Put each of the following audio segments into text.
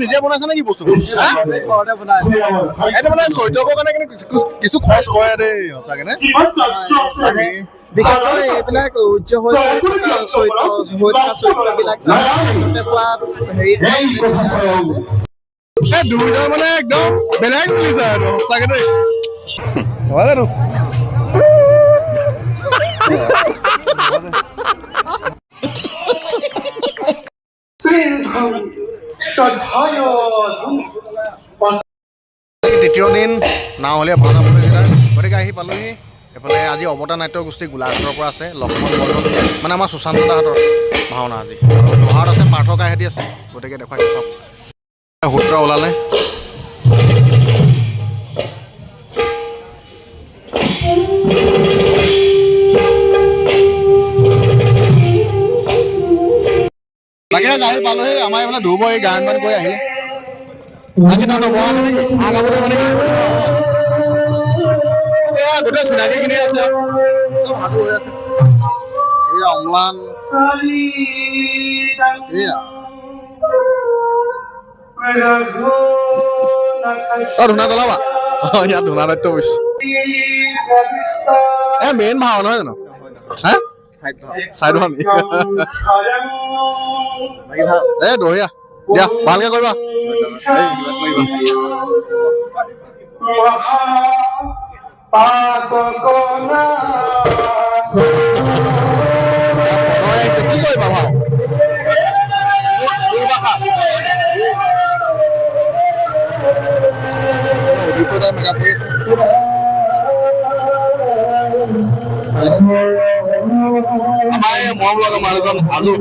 নিজে বনাইছে নেকি বস্তু? এইটো মানে চৰিত্ৰবোৰৰ কাৰণে কিছু খৰচ কৰে দেই সঁচাকে নে? বিশেষকৈ এইবিলাক উজ্জ্বল হৈ থকা চৰিত্ৰবিলাক দুইজন মানে একদম বেলেগ মিলিছে আৰু সঁচাকে দেই হয় জানো? দ্বিতীয় দিন নাওহলীয়া ভাওনা প্ৰতিযোগিতা গতিকে আহি পালোহি। এইফালে আজি অৱতাৰ নাট্য গোষ্ঠী গোলাঘাটৰ পৰা আছে লক্ষ্মণ বৰ্ধন মানে আমাৰ সুশান্ত দাহঁতৰ ভাওনা আজি আৰু দোহাৰত আছে পাৰ্থ কাইহেঁতি আছে। গতিকে দেখুৱাই চাওক সূত্ৰ ওলালে বাকী আহি পালোহি। আমাৰ এইফালে ধুব এই গায়ন বায়ন কৰি আহিলে গোটেই চিনাকিখিনি আছে সাধু হৈ আছে এই অম্লান ধূনা জ্বলাবা ইয়াত ধূনা নাট্য বৈশ্য মেইন ভাও নহয় জানো? হা চাইড ভাও এ দহিয়া দিয়া ভালকে কৰিবা কি কৰিবা ভাও মেকআপ কৰি আমাৰ এই মৰম লগা মানুহজন আজু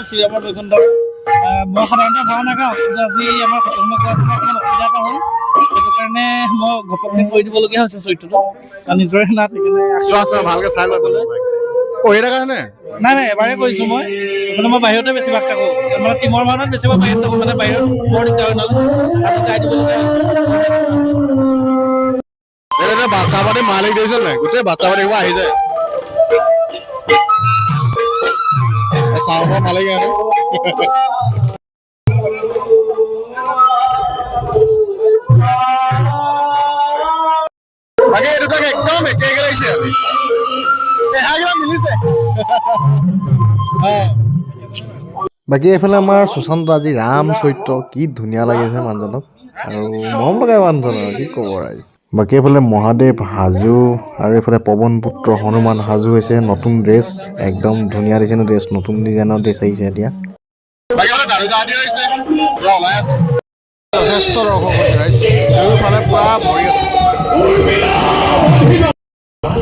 শ্ৰীৰামৰ বৈকুণ্ঠ মই সাধাৰণতে ভাও নাগাওঁ কিন্তু আজি আমাৰ অকণমান অসুবিধা এটা হ'ল সেইটো কাৰণে মই ঘপককৈ কৰি দিবলগীয়া হৈছে চৰিত্ৰটো নিজৰে নাট সেইকাৰণে ভালকে চাই লয় পঢ়ি থকা নে? নাই এবাৰে কৰিছোঁ মই আচলতে মই বাহিৰতে বেছিভাগ থাকোঁ মানে টিমৰ ভাওনাত বেছিভাগ বাহিৰত থাকোঁ মানে বাহিৰত বৰ দিগদাৰ নহ'লে আজি গাই দিবলগীয়া হৈছে বাচ্চা পাতি মালিক দিছে নাই গোটেই বাচ্চা পাতি আহি যায় চাউলৰ মালিক আহে বাকী এই দুটাকে একদম একে লাগিছে আজি চেহেৰাকেইটা মিলিছে বাকী এইফালে আমাৰ সুশান্ত আজি ৰাম চৰিত্ৰ কি ধুনীয়া লাগিছে মানুহজনক আৰু মৰম লগাই মানুহজনক কি ক'ব ৰাইজ। বাকী এইফালে মহাদেৱ সাজু আৰু এইফালে পৱন পুত্ৰ হনুমান সাজু হৈছে নতুন ড্ৰেছ একদম ধুনীয়া দিছে ড্ৰেছ নতুন ডিজাইনৰ ড্ৰেছ আহিছে এতিয়া যথেষ্ট দৰ্শক হৈছে ৰাইজ চাৰিওফালে পুৰা ভৰি আছে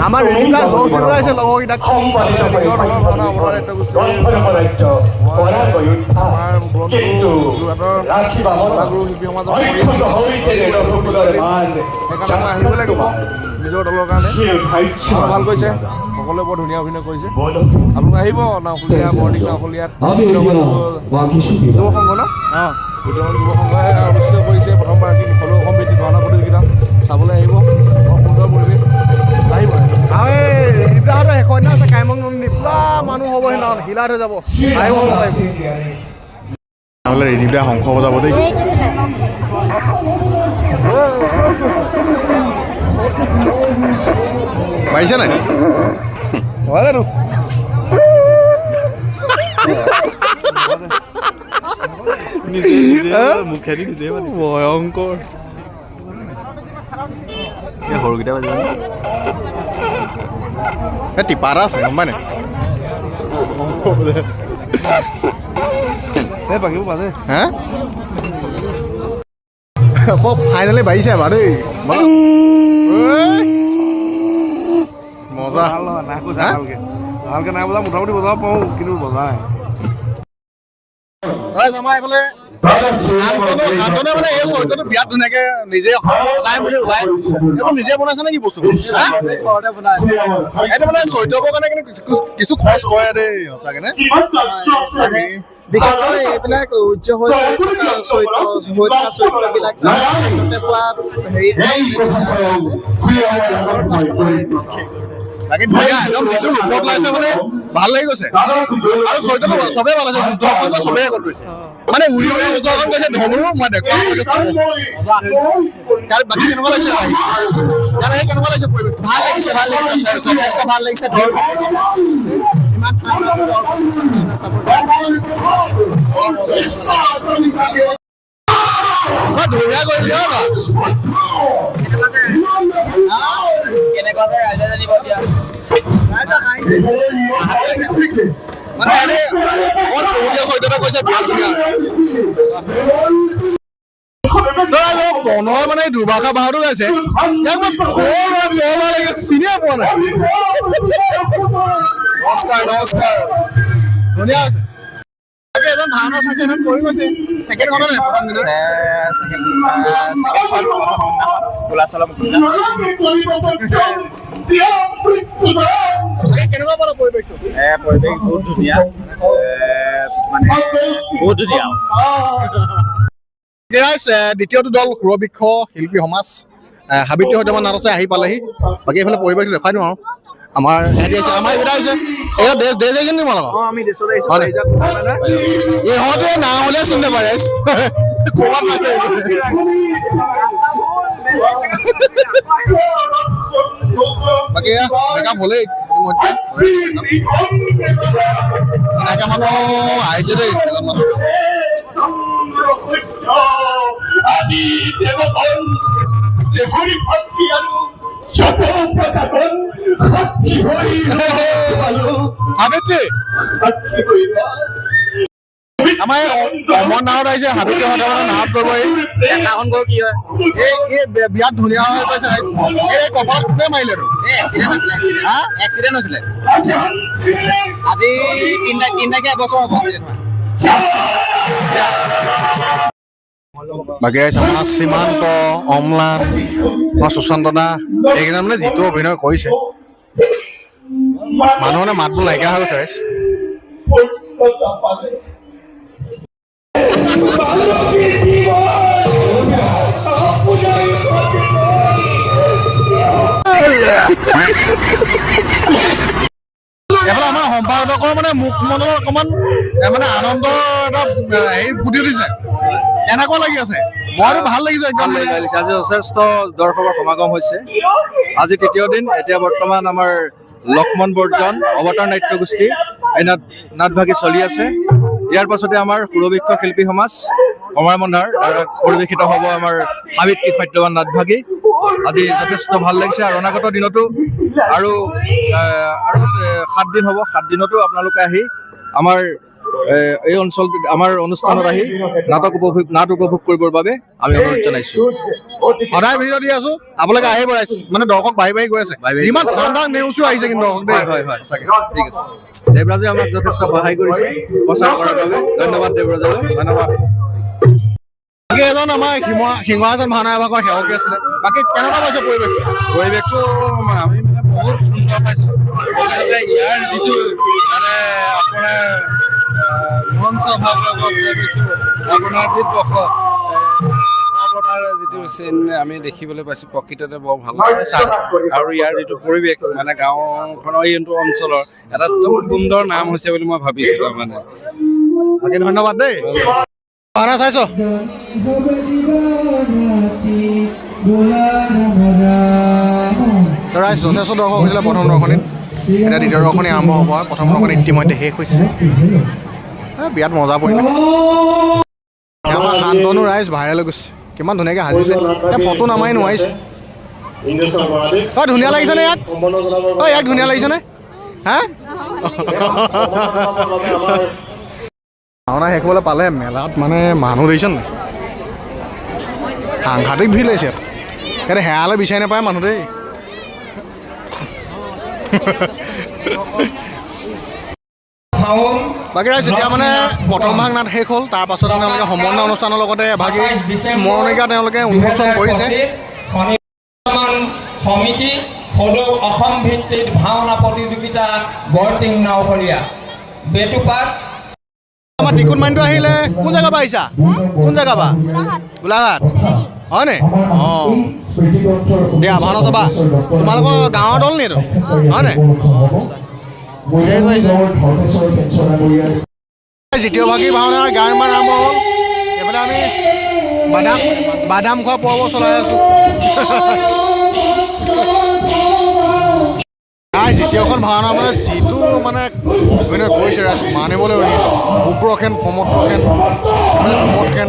আমাৰ ৰেডিবিলাক আহিছে লগৰকেইটাক আমাৰ গুৰু শিল্পী সমাজৰ সেইকাৰণে আহিব লাগিব নিজৰ দলৰ কাৰণে ভাল কৰিছে সকলোৱে বৰ ধুনীয়া অভিনয় কৰিছে আপোনালোকে আহিব নাওখলীয়া বৰদিং নাওখলীয়াত যুৱ সংঘ ন যুৱ সংঘই অনুষ্ঠিত কৰিছে প্ৰথমবাৰ মুকলি অসম ভাওনা প্ৰতিযোগিতা চাবলৈ আহিব বৰ সুন্দৰ পৰিৱেশ আহিব আৰু এই ৰিপ্লাহঁতৰ শেষৰ দিনা আছে কাইমং নন্দী পুৰা মানুহ হ'ব সেইদিনাখন হিলাত হৈ যাব আহিব নহ'লে ৰিপ্লাই শংখ বজাব দেই পাৰিছে নাই হয় জানো ভয়ংকৰ সৰুকেইটা বাজিব টিপা এটা আছে গম পাই নাই বাকীবোৰ বাজে হা ফাইনেলি বাঢ়িছে বাৰু দেই মজা ভালকে নাই বজা মোটামুটি বজাব পাৰোঁ কিন্তু বজাই আমাৰ এইফালে আন্তনে মানে এই চৰিত্ৰটো বিৰাট ধুনীয়াকে নিজে সদায় বুলি ওলাই এইটো নিজে বনাইছে নে কি বস্তু ঘৰতে বনাইছে এইটো মানে চৰিত্ৰবোৰ কাৰণে কিন্তু কিছু খৰচ কৰে দেই সঁচাকে নে বিশেষকৈ এইবিলাক উজ্জ্বল হৈ থকা চৰিত্ৰবিলাক পোৱা বাকী ধুনীয়া একদম যিটো ৰূপত লাইছে মানে ভাল লাগি গৈছে আৰু চৰিত্ৰটো চবেই ভাল আছে যুদ্ধখন চবেই আগত গৈছে মানে উৰি উৰি যুদ্ধখন গৈছে ধনুৰো মই দেখুৱাম বাকী কেনেকুৱা লাগিছে কেনেকুৱা লাগিছে পৰিৱেশ ভাল লাগিছে যথেষ্ট ভাল লাগিছে ইমান ধুনীয়া কৰি দিয়া কেনেকুৱাকৈ ৰাইজে জানিব এতিয়া মানে চৰিত্ৰটা কৈছে ভাল ধুনীয়া বনৰ মানে দুৰ্বাসা বাহাদুৰ গাইছে চিনিয়ে পোৱা নাই নমস্কাৰ নমস্কাৰ ধুনীয়া আছে এজন ভাওনা চাইছে এজন পৰি গৈছে ছেকেণ্ড ঘটনা কেনেকুৱা পালা পৰিৱেশটো পৰিৱেশ বহুত ধুনীয়া মানে বহুত ধুনীয়া দ্বিতীয়টো দল সুৰবৃক্ষ শিল্পী সমাজ হাবিত্ৰী সৈতে নাট আছে আহি পালেহি বাকী এইফালে পৰিৱেশটো দেখাই দিওঁ আৰু আমাৰ হেৰি আছে আমাৰ এইকেইটা হৈছে এইটো দেশ আহিছে নি তোমালোকৰ আমি দেশত আহিছো ইহঁতে নাম হ'লে চিনি নাপায় ক'ৰবাত আছে বাকী মেকআপ হ'লেই চিনাকি মানুহ আহিছে দেই আমাৰ অমন নাৱত আহিছে হাবিতে সদায় মানে নাৱত কৰিব চেষ্টাখন কৰোঁ কি হয় এই বিৰাট ধুনীয়া হৈ গৈছে এই কপালত কোনে মাৰিলে এক্সিডেণ্ট হৈছিলে আজি তিনিটাকে এবছৰ হ'ব বাকী আমাৰ সীমান্ত অমলান আমাৰ সুশান্ত দা এইকেইটা মানে যিটো অভিনয় কৰিছে মানুহ মানে মাতবোৰ নাইকিয়া হৈ গৈছে এফালে আমাৰ সম্পাদকৰ মানে মুখ মনত অকমান মানে আনন্দৰ এটা হেৰি ফুটি উঠিছে এনেকুৱা লাগি আছে মইতো ভাল লাগিছে একদম লাগিছে আজি যথেষ্ট দৰ্শকৰ সমাগম হৈছে আজি তৃতীয় দিন এতিয়া বৰ্তমান আমাৰ লক্ষ্মণ বৰ্জন অৱতাৰ নাট্য গোষ্ঠী এই নাটভাগী চলি আছে ইয়াৰ পাছতে আমাৰ সুৰবৃক্ষ শিল্পী সমাজ কমাৰমন্ধাৰ পৰিৱেশিত হ'ব আমাৰ সাবিত্ৰী সত্যৱান নাটভাগী আজি যথেষ্ট ভাল লাগিছে আৰু অনাগত দিনতো আৰু 7 দিন হ'ব 7 দিনতো আপোনালোকে আহি আমাৰ এই অঞ্চল আমাৰ অনুষ্ঠানত আহি নাট উপভোগ কৰিবৰ বাবে আমি অনুৰোধ জনাইছো সদায় ভিডিঅ' দি আছো আপোনালোকে আহিব মানে দৰ্শক বাঢ়ি বাঢ়ি গৈ আছে ইমান ঠাণ্ডা নেউচো আহিছে কিন্তু হয় ঠিক আছে দেৱৰাজে আমাক যথেষ্ট সহায় কৰিছে প্ৰচাৰ কৰাৰ বাবে ধন্যবাদ দেৱৰাজলৈ ধন্যবাদ বাকী এজন আমাৰ সিংহ এজন ভাওনা বিভাগৰ সেৱকী আছিলে বাকী কেনেকুৱা পাইছে পৰিৱেশটো আমি মানে বহুত সুন্দৰ পাইছোঁ ইয়াৰ যিটো মানে আপোনাৰ মঞ্চ ভাগত পাইছোঁ আপোনাৰ যিটো চিন আমি দেখিবলৈ পাইছোঁ প্ৰকৃততে বৰ ভাল লাগিছে আৰু ইয়াৰ যিটো পৰিৱেশ মানে গাঁওখনৰ এইটো অঞ্চলৰ এটা একদম সুন্দৰ নাম হৈছে বুলি মই ভাবিছিলোঁ মানে বাকী ধন্যবাদ দেই ভাওনা চাইছ ৰাইজ যথেষ্ট দৰ্শক হৈছিলে প্ৰথম দৰ্শনীত এতিয়া দ্বিতীয় দৰ্শনী আৰম্ভ হ'ব আৰু প্ৰথম দৰ্শনী ইতিমধ্যে শেষ হৈছে বিৰাট মজা পৰিলে আমাৰ শান্তনু ৰাইজ ভাইৰেল হৈ গৈছে কিমান ধুনীয়াকৈ সাজিছে ফটো নামাৰি নোৱাৰিছে ধুনীয়া লাগিছেনে ইয়াক ইয়াক ধুনীয়া লাগিছেনে হা ভাওনা শেষ হ'বলৈ পালে মেলাত মানে মানুহ দেখিছে নাই সাংঘাতিক ভিৰ লাগিছে ইয়াতে হেৰালৈ বিচাৰি নাপায় মানুহ দেই ভাওন বাকী ৰাইজ এতিয়া মানে প্ৰথম ভাগ নাট শেষ হ'ল, তাৰ পাছত তেওঁলোকে সমন্বয় অনুষ্ঠানৰ লগতে এভাগী স্মৰণিকা তেওঁলোকে উন্মোচন কৰিছে। সমিতি সদৌ অসম ভিত্তিক ভাওনা প্ৰতিযোগিতা বৰটিং নাওখলীয়া বেটুপাত। আমাৰ টিকুট মাইনটো আহিলে কোন জেগাৰ পৰা আহিছা? কোন জেগাৰ পৰা? গোলাঘাট হয়নে? অঁ দিয়া ভাওনা চাবা। তোমালোকৰ গাঁৱৰ দল নি এইটো হয়নে? দ্বিতীয়ভাগী ভাওনাৰ গান মান আৰম্ভ হ'ল। এইফালে আমি বাদাম খোৱা পৰ্ব চলাই আছোঁ। দ্বিতীয়খন ভাওনা মানে যিটো মানে অভিনয় কৰিছে ৰাইজ মানিবলৈ উগ্ৰসেন প্ৰমোদসেন প্ৰমোদসেন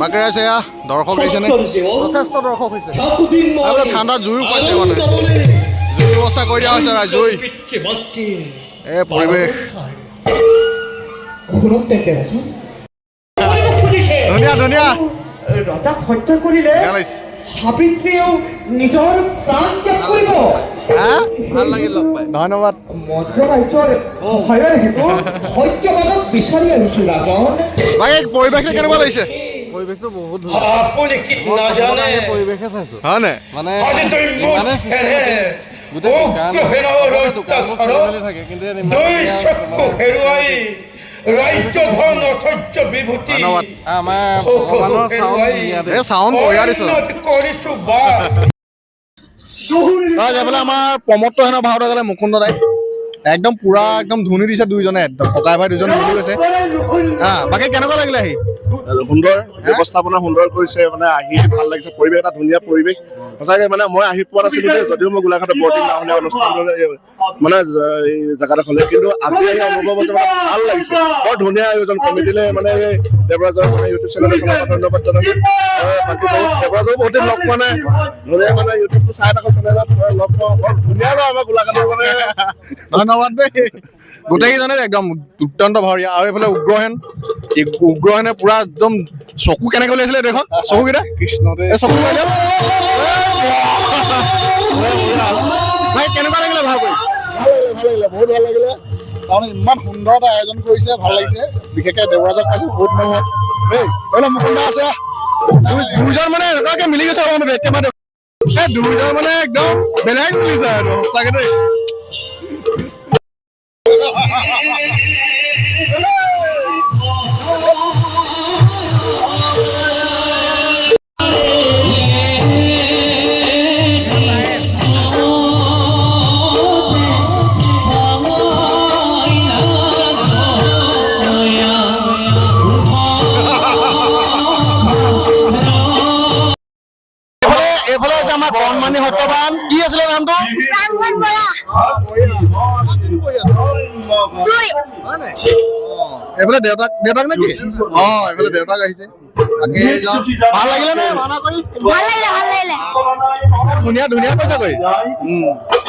বাকী আছে এয়া দৰ্শক দিছেনে? যথেষ্ট দৰ্শক হৈছে। এইফালে ঠাণ্ডাত জুইও পাইছে মানে জুই ব্যৱস্থা কৰি দিয়া হৈছে ৰাইজ। জুই এই পৰিৱেশ ধুনীয়া ধুনীয়া ৰজাক হত্যা কৰিলে সাবিত্ৰীয়েও নিজৰ প্ৰাণ ত্যাগ কৰিব। ভাল লাগিল লগ পাই। ধন্যবাদ। মধ্য ৰাজ্যৰ সহায়ৰ হেতু সত্যবাদক বিচাৰি আহিছো ৰাজন। বাকী পৰিৱেশটো কেনেকুৱা লাগিছে? পৰিৱেশটো বহুত আপুনি কি নাজানে পৰিৱেশে চাইছোঁ হয়নে? মানে আজি তই মোক হেৰে থাকে কিন্তু দুই চকু হেৰুৱাই ৰাজ্য ধন ঐশ্বৰ্য বিভূতি ধন্যবাদ। আমাৰ ভগৱানৰ এই চাউণ্ড বঢ়িয়া দিছে। কৰিছো বা এইফালে আমাৰ প্ৰমোদটো হেনো ভাওতে গ'লে মুকুন্দ দাই একদম পুৰা একদম ধুনি দিছে দুইজনে, একদম ককাই ভাই দুজন মিলি গৈছে। বাকী কেনেকুৱা লাগিলে আহি? সুন্দৰ ব্যৱস্থাপনা সুন্দৰ কৰিছে, মানে আহি ভাল লাগিছে। পৰিৱেশ এটা ধুনীয়া পৰিৱেশ সঁচাকে। মানে মই আহি পোৱা নাছিলো যে, যদিও মই গোলাঘাটৰ বৰদিন নাওখলীয়া অনুষ্ঠান মানে এই জেগাডোখৰলৈ, কিন্তু আজি আহি অনুভৱ হৈছে মানে ভাল লাগিছে। বৰ ধুনীয়া আয়োজন কমিটিলে মানে এই দেৱৰাজৰ মানে ইউটিউব চেনেলৰ ধন্যবাদ জনাইছো। বাকী দেৱৰাজক বহুত দিন লগ পোৱা নাই, ধুনীয়া মানে ইউটিউবটো চাই থকা চেনেলত লগ পাওঁ। বৰ ধুনীয়া ন আমাৰ গোলাঘাটৰ মানে। ধন্যবাদ দেই গোটেইকেইজনে একদম দুৰ্দান্ত ভাৱৰীয়া। আৰু এইফালে উগ্ৰহেনে পুৰা একদম চকু কেনেকৈ উলিয়াইছিলে দেখোন চকুকেইটা কৃষ্ণ চকু ভাই কেনেকুৱা লাগিলে ভাও কৰি? ভাল লাগিলে বহুত ভাল লাগিলে। তাৰমানে ইমান সুন্দৰ এটা আয়োজন কৰিছে, ভাল লাগিছে। বিশেষকে দেৱৰাজক পাইছো বহুত মানুহ দেই। মুকুন্দ আছে দুইজন মানে এনেকুৱাকে মিলি গৈছে দুইজন মানে একদম বেলেগ মিলিছে আৰু সঁচাকে দেই। এইফালে আছে আমাৰ কণমানি সত্যবান। কি আছিলে নামটো? এইফালে দেউতাক নেকি? এইফালে দেউতাক আহিছে। ভাল লাগিলে নে ভাওনা কৰি? ধুনীয়া ধুনীয়া কৈছা কৰি।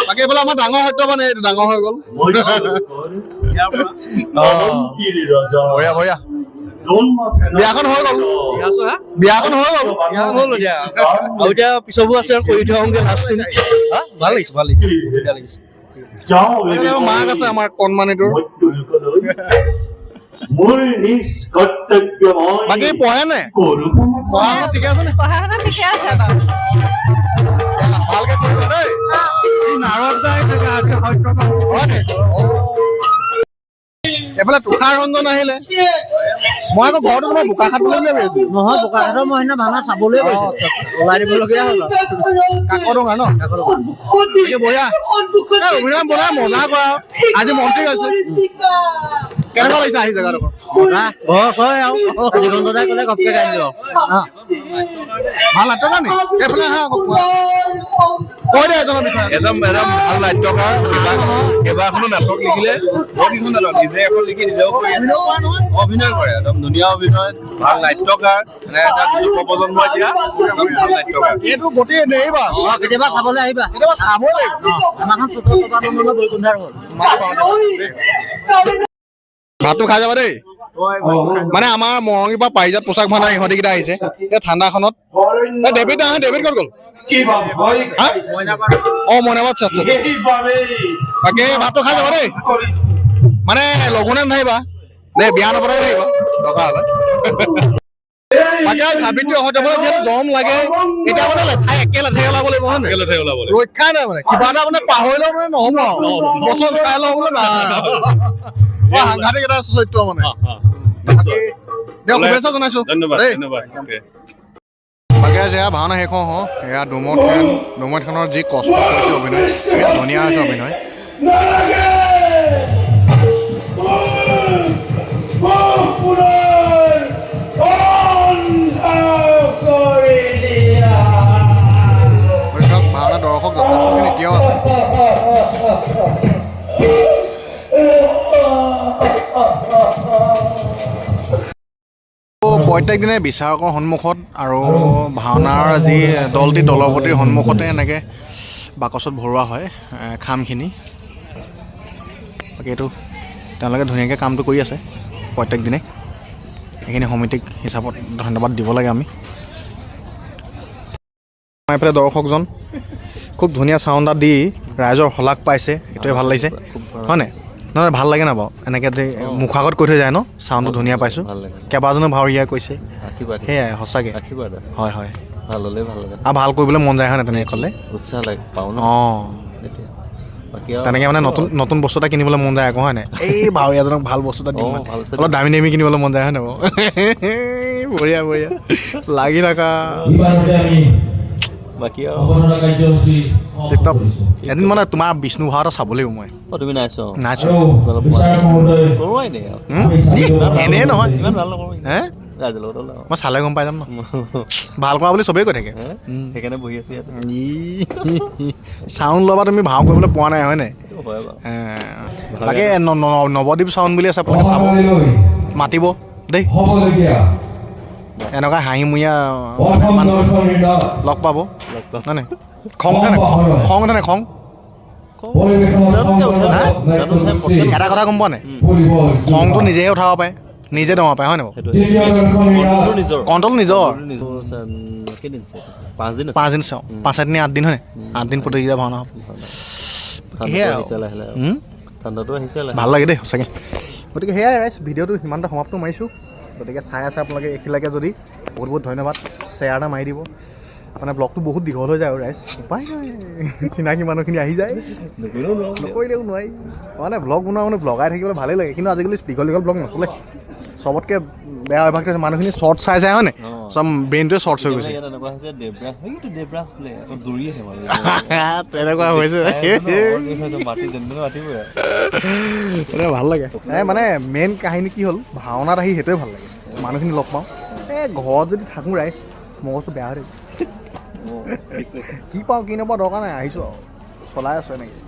বাকী এইফালে আমাৰ ডাঙৰ সত্যবান, এইটো ডাঙৰ হৈ গ'ল। বঢ়িয়া বঢ়িয়া। বিয়াখন হৈ গ'ল, বিয়াখন হৈ গ'ল। আৰু এতিয়া পিছবোৰ আছে কৰি থোৱা লাষ্ট চিন। ভাল লাগিছে ভাল লাগিছে ধুনীয়া লাগিছে। মাক আছে আমাৰ কণমানিটোৰ। বাকী পঢ়ে নে? পঢ়া শুনা ঠিকে আছে নে? ভালকে কৰিছে দেই। এইফালে তুষাৰ ৰঞ্জন আহিলে মই আকৌ ঘৰটো তোমাৰ বোকাখাট বুলি ভাবি আছো নহয় বোকাখাটৰ মই সেইদিনা ভাওনা চাবলৈ গৈছো ওলাই দিবলগীয়া হ'ল কাকডোঙা ন বঢ়িয়া অভিনয় বনাই মজা কৰা আজি মন্ত্ৰী হৈছে কেনেকুৱা লাগিছে আহি জেগাডোখৰ ঘৰ হয় আৰু জীৱন্ত দাই ক'লে ঘপকে গাই দিব ভাল নাট্যকাৰ নি এইফালে আহা কৈ দে এজনৰ বিষয়ে একদম ভাল নাট্যকাৰ কেইবাখনো নাটক লিখিলে বহুকেইখন নাটক নিজে এখন লিখি নিজেও অভিনয় কৰে একদম ধুনীয়া অভিনয় ভাল নাট্যকাৰ মানে এটা যুৱ প্ৰজন্ম এতিয়া ভাল নাট্যকাৰ এইটো গোটেই নেৰিবা কেতিয়াবা চাবলৈ আহিবা কেতিয়াবা চাব লাগিব আমাৰখন চুত্ৰ সভানন্দনৰ বৈকুণ্ঠাৰ হ'ল ভাতটো খাই যাবা দেই মানে আমাৰ মৰঙিৰ পৰা পাৰিজাত পোচাক ভাণ্ডাৰ ইহঁতিকেইটা আহিছে এই ঠাণ্ডাখনত ডেভিড আহে ডেভিড ক'ত গ'ল মইনাবাদ চাচ্ছা তাকে ভাতটো খাই যাবা দেই মানে লঘোণে নাহিবা দেই বিয়া নপতাই আহিবা দৰকাৰ হ'লে বাকী সাবিত্ৰী অহা যিহেতু দম লাগে এতিয়া মানে লেঠাই একে লেঠাই ওলাব লাগিব হয় নাই ৰক্ষা নাই মানে কিবা এটা মানে পাহৰিলেও মানে নহ'ব আৰু বছৰ চাই লওঁ বোলে না সাংঘাতিক এটা চৰিত্ৰ মানে শুভেচ্ছা জনাইছো বাকী এয়া ভাওনা শেষ হওঁ এয়া ডুমত খানৰ যি কষ্ট কৰিছে অভিনয় ধুনীয়া হৈছে অভিনয় ভাওনা দৰ্শক যথেষ্টখিনি এতিয়াও আছে প্ৰত্যেক দিনে বিচাৰকৰ সন্মুখত আৰু ভাওনাৰ যি দলটি দলপতিৰ সন্মুখতে এনেকৈ বাকচত ভৰোৱা হয় খামখিনি বাকী এইটো তেওঁলোকে ধুনীয়াকৈ কামটো কৰি আছে প্ৰত্যেক দিনে এইখিনি সমিতিক হিচাপত ধন্যবাদ দিব লাগে আমি এইফালে দৰ্শকজন খুব ধুনীয়া চাউণ্ড এটা দি ৰাইজৰ শলাগ পাইছে এইটোৱে ভাল লাগিছে হয় নাই নহয় ভাল লাগে না বাৰু এনেকৈ যে মুখৰ আগত কৈ থৈ যায় ন চাউণ্ডটো ধুনীয়া পাইছোঁ কেইবাজনো ভাৱৰীয়াই কৈছে সেয়াই সঁচাকৈ হয় হয় ভাল হ'লে ভাল লাগে আৰু ভাল কৰিবলৈ মন যায় হয় নাই তেনেকৈ ক'লে উৎসাহ লাগে পাওঁ ন অঁ তেনেকৈ মানে নতুন বস্তু এটা কিনিবলৈ মন যায় আকৌ হয় নাই এই ভাৱৰীয়াজনক ভাল বস্তু এটা দিম অলপ দামী দামী কিনিবলৈ মন যায় হয় নাই বাৰু বঢ়িয়া বঢ়িয়া লাগি থাকা বাকী এদিন মানে তোমাৰ বিষ্ণু ভাও এটা চাব লাগিব মই তুমি নাইছো এনেই নহয় ইমান ভাল নকৰোঁ হে মই চালে গম পাই যাম ন ভাল কৰা বুলি চবেই কৈ থাকে সেইকাৰণে বহি আছো ইয়াত চাউণ্ড ল'বা তুমি ভাও কৰিবলৈ পোৱা নাই হয় নাই বাকী নৱদ্বীপ চাউণ্ড বুলি আছে আপোনালোকে চাব মাতিব দেই এনেকুৱা হাঁহিমূৰীয়া লগ পাব নাই নাই খং উঠে নাই খং এটা কথা গম পোৱা নাই খংটো নিজেহে উঠাব পাৰে নিজে দমাব পাৰে হয় নাই কণ্ট্ৰল নিজৰ 5 দিন চাওঁ 5-7 দিন 8 দিন হয় 8 দিন প্ৰতিযোগিতা ভাওনা হ'ব ঠাণ্ডাটো আহিছে ভাল লাগে দেই সঁচাকৈ গতিকে সেয়াই ৰাইজ ভিডিঅ'টো সিমানটা সমাপ্ত মাৰিছোঁ গতিকে চাই আছে আপোনালোকে এইখিনিলৈকে যদি বহুত বহুত ধন্যবাদ শ্বেয়াৰ এটা মাৰি দিব মানে ব্লগটো বহুত দীঘল হৈ যায় আৰু ৰাইজ উপায় নাই চিনাকি মানুহখিনি আহি যায় নকৰিলেও নোৱাৰি মানে ব্লগ বনোৱা মানে ব্লগাই থাকিবলৈ ভালেই লাগে কিন্তু আজিকালি দীঘল ব্লগ নচলে চবতকৈ বেয়া অভ্যাস হৈছে মানুহখিনি শ্বৰ্ট চাই হয় নাই চব ব্ৰেইনটোৱে শ্বৰ্টছ হৈ গৈছে তেনেকুৱা হৈছে ভাল লাগে মানে মেইন কাহিনী কি হ'ল ভাওনাত আহি সেইটোৱে ভাল লাগে মানুহখিনি লগ পাওঁ ঘৰত যদি থাকোঁ ৰাইজ মগজটো বেয়া হৈ থাকে কি পাওঁ কি নাপাওঁ দৰকাৰ নাই আহিছোঁ আৰু চলাই আছোঁ এনেকৈ